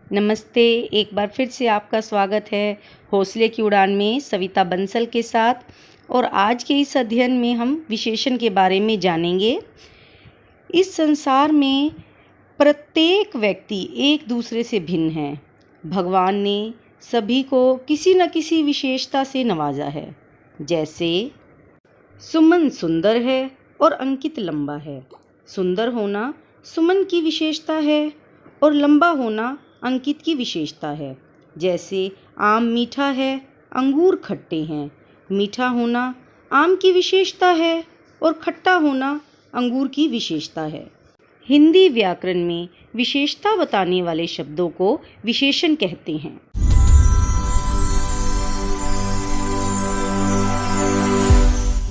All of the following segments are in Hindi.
नमस्ते। एक बार फिर से आपका स्वागत है हौसले की उड़ान में सविता बंसल के साथ। और आज के इस अध्ययन में हम विशेषण के बारे में जानेंगे। इस संसार में प्रत्येक व्यक्ति एक दूसरे से भिन्न है। भगवान ने सभी को किसी न किसी विशेषता से नवाजा है। जैसे सुमन सुंदर है और अंकित लंबा है। सुंदर होना सुमन की विशेषता है और लंबा होना अंकित की विशेषता है। जैसे आम मीठा है, अंगूर खट्टे हैं। मीठा होना आम की विशेषता है और खट्टा होना अंगूर की विशेषता है। हिंदी व्याकरण में विशेषता बताने वाले शब्दों को विशेषण कहते हैं।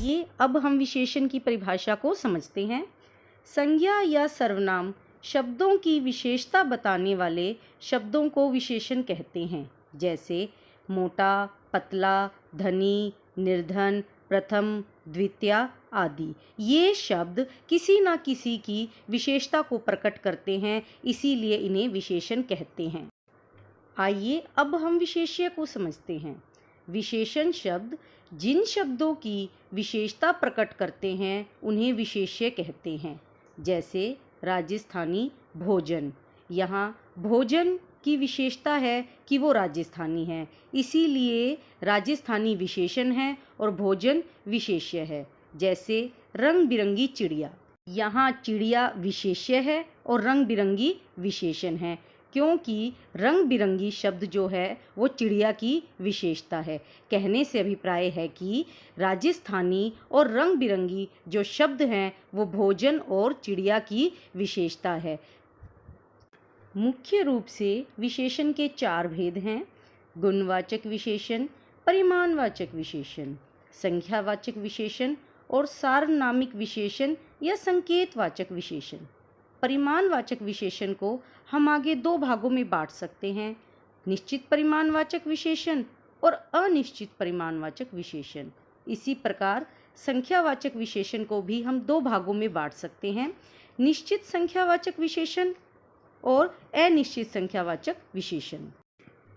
ये अब हम विशेषण की परिभाषा को समझते हैं। संज्ञा या सर्वनाम शब्दों की विशेषता बताने वाले शब्दों को विशेषण कहते हैं। जैसे मोटा, पतला, धनी, निर्धन, प्रथम, द्वितीय आदि। ये शब्द किसी न किसी की विशेषता को प्रकट करते हैं, इसीलिए इन्हें विशेषण कहते हैं। आइए अब हम विशेष्य को समझते हैं। विशेषण शब्द जिन शब्दों की विशेषता प्रकट करते हैं उन्हें विशेष्य कहते हैं। जैसे राजस्थानी भोजन। यहाँ भोजन की विशेषता है कि वो राजस्थानी है, इसीलिए राजस्थानी विशेषण है और भोजन विशेष्य है। जैसे रंग बिरंगी चिड़िया। यहाँ चिड़िया विशेष्य है और रंग बिरंगी विशेषण है, क्योंकि रंग बिरंगी शब्द जो है वो चिड़िया की विशेषता है। कहने से अभिप्राय है कि राजस्थानी और रंग बिरंगी जो शब्द हैं वो भोजन और चिड़िया की विशेषता है। मुख्य रूप से विशेषण के 4 भेद हैं: गुणवाचक विशेषण, परिमाणवाचक विशेषण, संख्यावाचक विशेषण और सार्वनामिक विशेषण या संकेतवाचक विशेषण। परिमाणवाचक विशेषण को हम आगे 2 भागों में बांट सकते हैं: निश्चित परिमाणवाचक विशेषण और अनिश्चित परिमाणवाचक विशेषण। इसी प्रकार संख्यावाचक विशेषण को भी हम 2 भागों में बांट सकते हैं: निश्चित संख्यावाचक विशेषण और अनिश्चित संख्यावाचक विशेषण।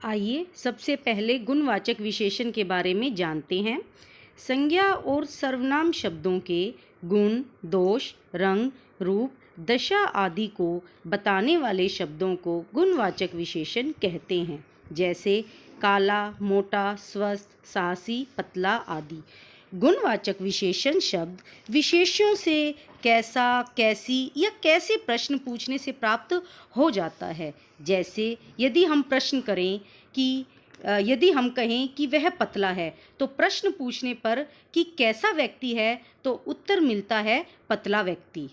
आइए सबसे पहले गुणवाचक विशेषण के बारे में जानते हैं। संज्ञा और सर्वनाम शब्दों के गुण, दोष, रंग, रूप, दशा आदि को बताने वाले शब्दों को गुणवाचक विशेषण कहते हैं। जैसे काला, मोटा, स्वस्थ, साहसी, पतला आदि। गुणवाचक विशेषण शब्द विशेष्यों से कैसा, कैसी या कैसे प्रश्न पूछने से प्राप्त हो जाता है। जैसे यदि हम कहें कि वह पतला है, तो प्रश्न पूछने पर कि कैसा व्यक्ति है तो उत्तर मिलता है पतला व्यक्ति।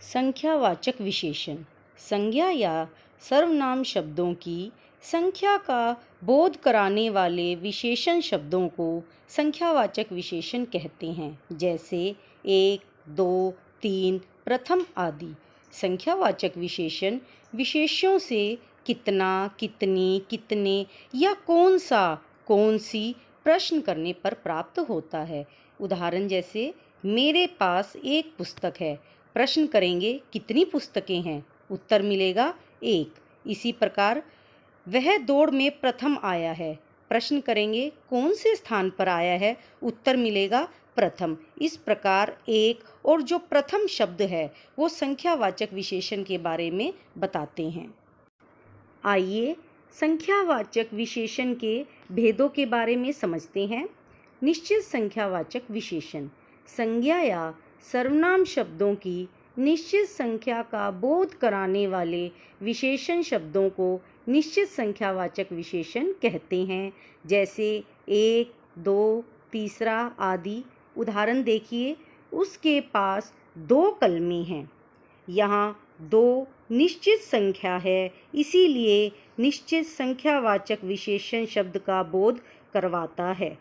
संख्यावाचक विशेषण संज्ञा या सर्वनाम शब्दों की संख्या का बोध कराने वाले विशेषण शब्दों को संख्यावाचक विशेषण कहते हैं। जैसे 1, 2, 3, प्रथम आदि। संख्यावाचक विशेषण विशेष्यों से कितना, कितनी, कितने या कौन सा, कौन सी प्रश्न करने पर प्राप्त होता है। उदाहरण जैसे मेरे पास एक पुस्तक है। प्रश्न करेंगे कितनी पुस्तकें हैं, उत्तर मिलेगा 1। इसी प्रकार वह दौड़ में प्रथम आया है। प्रश्न करेंगे कौन से स्थान पर आया है, उत्तर मिलेगा प्रथम। इस प्रकार एक और जो प्रथम शब्द है वो संख्यावाचक विशेषण के बारे में बताते हैं। आइए संख्यावाचक विशेषण के भेदों के बारे में समझते हैं। निश्चित संख्यावाचक विशेषण संज्ञा या सर्वनाम शब्दों की निश्चित संख्या का बोध कराने वाले विशेषण शब्दों को निश्चित संख्यावाचक विशेषण कहते हैं। जैसे 1, 2, तीसरा आदि। उदाहरण देखिए, उसके पास 2 कलमें हैं। यहाँ 2 निश्चित संख्या है, इसीलिए निश्चित संख्यावाचक विशेषण शब्द का बोध करवाता है।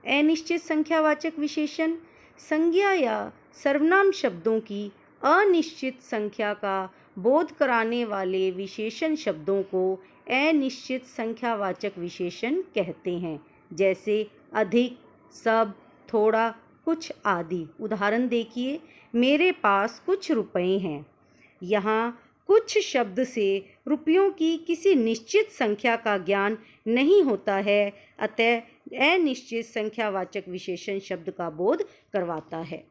अनिश्चित संख्यावाचक विशेषण संज्ञा या सर्वनाम शब्दों की अनिश्चित संख्या का बोध कराने वाले विशेषण शब्दों को अनिश्चित संख्यावाचक विशेषण कहते हैं। जैसे अधिक, सब, थोड़ा, कुछ आदि। उदाहरण देखिए, मेरे पास कुछ रुपए हैं। यहाँ कुछ शब्द से रुपयों की किसी निश्चित संख्या का ज्ञान नहीं होता है, अतः अनिश्चित संख्यावाचक विशेषण शब्द का बोध करवाता है।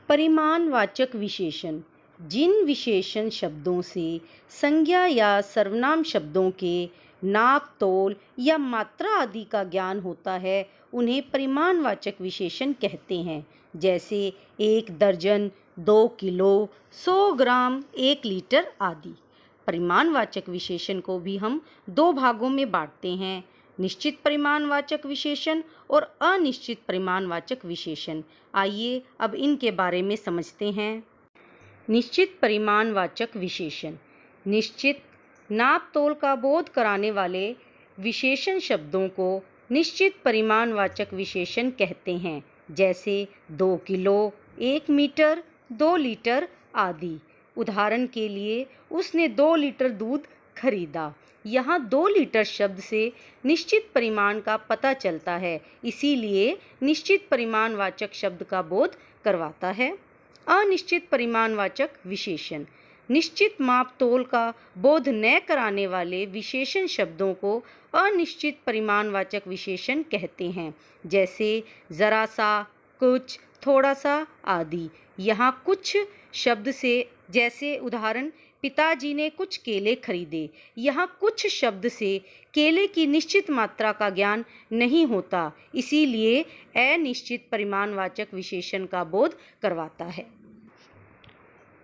परिमाणवाचक विशेषण जिन विशेषण शब्दों से संज्ञा या सर्वनाम शब्दों के नाप तोल या मात्रा आदि का ज्ञान होता है उन्हें परिमाणवाचक विशेषण कहते हैं, जैसे 1 दर्जन, 2 किलो, 100 ग्राम, 1 लीटर आदि। परिमाणवाचक विशेषण को भी हम 2 भागों में बांटते हैं, निश्चित परिमाणवाचक विशेषण और अनिश्चित परिमाणवाचक विशेषण। आइए अब इनके बारे में समझते हैं। निश्चित परिमाणवाचक विशेषण निश्चित नाप तोल का बोध कराने वाले विशेषण शब्दों को निश्चित परिमाणवाचक विशेषण कहते हैं, जैसे 2 किलो, 1 मीटर, 2 लीटर आदि। उदाहरण के लिए, उसने 2 लीटर दूध खरीदा। यहाँ 2 लीटर शब्द से निश्चित परिमाण का पता चलता है, इसीलिए निश्चित परिमाणवाचक शब्द का बोध करवाता है। अनिश्चित परिमाणवाचक विशेषण निश्चित माप तोल का बोध न कराने वाले विशेषण शब्दों को अनिश्चित परिमाणवाचक विशेषण कहते हैं, जैसे जरा सा, कुछ, थोड़ा सा आदि। यहाँ कुछ शब्द से, जैसे उदाहरण, पिताजी ने कुछ केले खरीदे। यहाँ कुछ शब्द से केले की निश्चित मात्रा का ज्ञान नहीं होता, इसीलिए अनिश्चित परिमाणवाचक विशेषण का बोध करवाता है।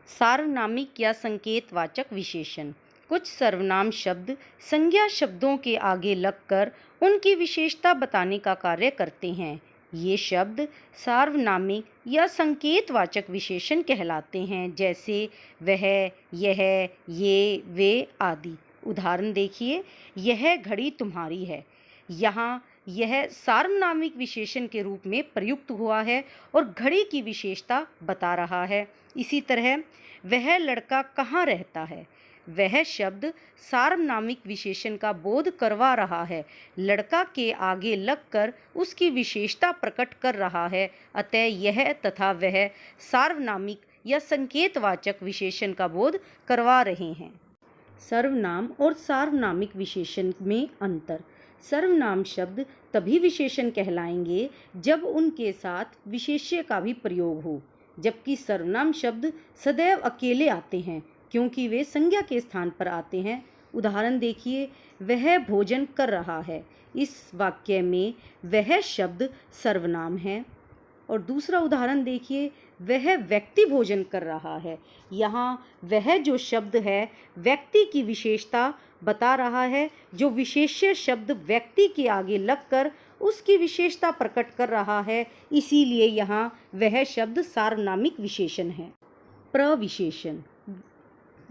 सार्वनामिक या संकेतवाचक विशेषण कुछ सर्वनाम शब्द संज्ञा शब्दों के आगे लगकर उनकी विशेषता बताने का कार्य करते हैं। ये शब्द सार्वनामिक या संकेतवाचक विशेषण कहलाते हैं, जैसे वह, यह, ये, वे आदि। उदाहरण देखिए, यह घड़ी तुम्हारी है। यहाँ यह सार्वनामिक विशेषण के रूप में प्रयुक्त हुआ है और घड़ी की विशेषता बता रहा है। इसी तरह वह लड़का कहाँ रहता है, वह शब्द सार्वनामिक विशेषण का बोध करवा रहा है, लड़का के आगे लगकर उसकी विशेषता प्रकट कर रहा है, अतः यह तथा वह सार्वनामिक या संकेतवाचक विशेषण का बोध करवा रहे हैं। सर्वनाम और सार्वनामिक विशेषण में अंतर। सर्वनाम शब्द तभी विशेषण कहलाएंगे जब उनके साथ विशेष्य का भी प्रयोग हो, जबकि सर्वनाम शब्द सदैव अकेले आते हैं क्योंकि वे संज्ञा के स्थान पर आते हैं। उदाहरण देखिए, वह भोजन कर रहा है। इस वाक्य में वह शब्द सर्वनाम है। और दूसरा उदाहरण देखिए, वह व्यक्ति भोजन कर रहा है। यहाँ वह जो शब्द है व्यक्ति की विशेषता बता रहा है, जो विशेष्य शब्द व्यक्ति के आगे लगकर उसकी विशेषता प्रकट कर रहा है, इसीलिए यहाँ वह शब्द सार्वनामिक विशेषण है। प्रविशेषण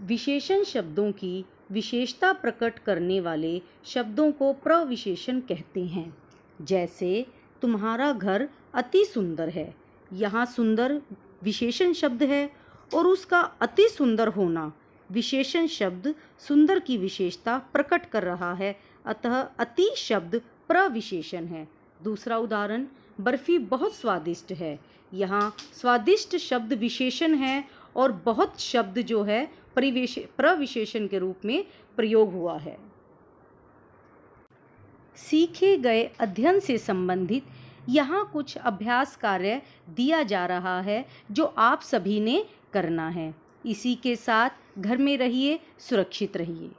विशेषण शब्दों की विशेषता प्रकट करने वाले शब्दों को प्रविशेषण कहते हैं, जैसे तुम्हारा घर अति सुंदर है। यहाँ सुंदर विशेषण शब्द है और उसका अति सुंदर होना विशेषण शब्द सुंदर की विशेषता प्रकट कर रहा है, अतः अति शब्द प्रविशेषण है। दूसरा उदाहरण, बर्फी बहुत स्वादिष्ट है। यहाँ स्वादिष्ट शब्द विशेषण है और बहुत शब्द जो है प्रविशेषण के रूप में प्रयोग हुआ है। सीखे गए अध्ययन से संबंधित यहाँ कुछ अभ्यास कार्य दिया जा रहा है जो आप सभी ने करना है। इसी के साथ घर में रहिए, सुरक्षित रहिए।